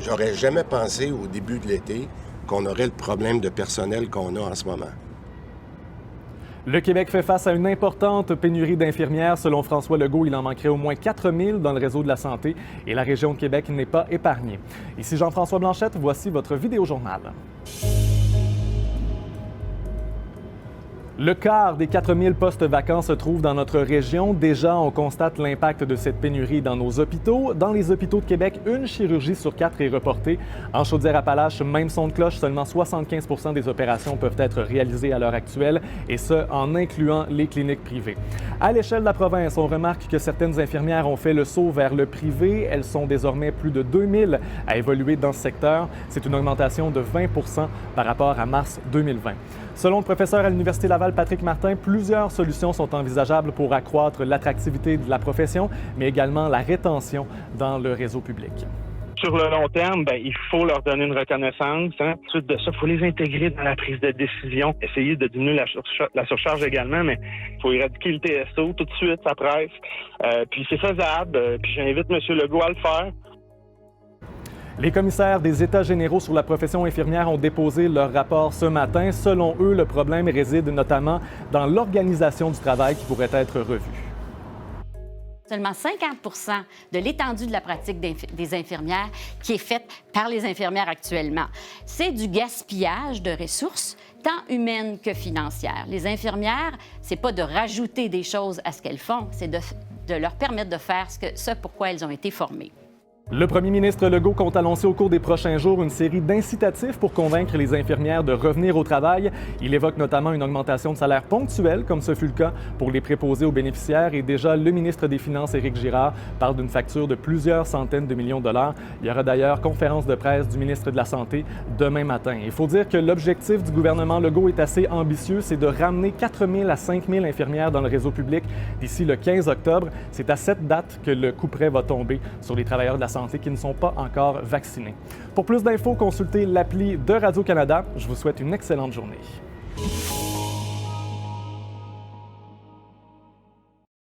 J'aurais jamais pensé au début de l'été qu'on aurait le problème de personnel qu'on a en ce moment. Le Québec fait face à une importante pénurie d'infirmières. Selon François Legault, il en manquerait au moins 4 000 dans le réseau de la santé et la région de Québec n'est pas épargnée. Ici Jean-François Blanchette, voici votre vidéojournal. Le quart des 4 000 postes vacants se trouve dans notre région. Déjà, on constate l'impact de cette pénurie dans nos hôpitaux. Dans les hôpitaux de Québec, une chirurgie sur 4 est reportée. En Chaudière-Appalaches, même son de cloche, seulement 75 % des opérations peuvent être réalisées à l'heure actuelle, et ce, en incluant les cliniques privées. À l'échelle de la province, on remarque que certaines infirmières ont fait le saut vers le privé. Elles sont désormais plus de 2 000 à évoluer dans ce secteur. C'est une augmentation de 20 % par rapport à mars 2020. Selon le professeur à l'Université Laval, Patrick Martin, plusieurs solutions sont envisageables pour accroître l'attractivité de la profession, mais également la rétention dans le réseau public. Sur le long terme, il faut leur donner une reconnaissance. Ensuite de ça, il faut les intégrer dans la prise de décision. Essayer de diminuer la surcharge également, mais il faut éradiquer le TSO tout de suite, ça presse. Puis c'est faisable, puis j'invite M. Legault à le faire. Les commissaires des États généraux sur la profession infirmière ont déposé leur rapport ce matin. Selon eux, le problème réside notamment dans l'organisation du travail qui pourrait être revue. Seulement 50 % de l'étendue de la pratique des infirmières qui est faite par les infirmières actuellement. C'est du gaspillage de ressources, tant humaines que financières. Les infirmières, c'est pas de rajouter des choses à ce qu'elles font, c'est de leur permettre de faire ce pourquoi elles ont été formées. Le premier ministre Legault compte annoncer au cours des prochains jours une série d'incitatifs pour convaincre les infirmières de revenir au travail. Il évoque notamment une augmentation de salaire ponctuelle, comme ce fut le cas pour les préposés aux bénéficiaires. Et déjà, le ministre des Finances, Éric Girard, parle d'une facture de plusieurs centaines de millions de dollars. Il y aura d'ailleurs conférence de presse du ministre de la Santé demain matin. Il faut dire que l'objectif du gouvernement Legault est assez ambitieux, c'est de ramener 4 000 à 5 000 infirmières dans le réseau public d'ici le 15 octobre. C'est à cette date que le couperet va tomber sur les travailleurs de la santé qui ne sont pas encore vaccinés. Pour plus d'infos, consultez l'appli de Radio-Canada. Je vous souhaite une excellente journée.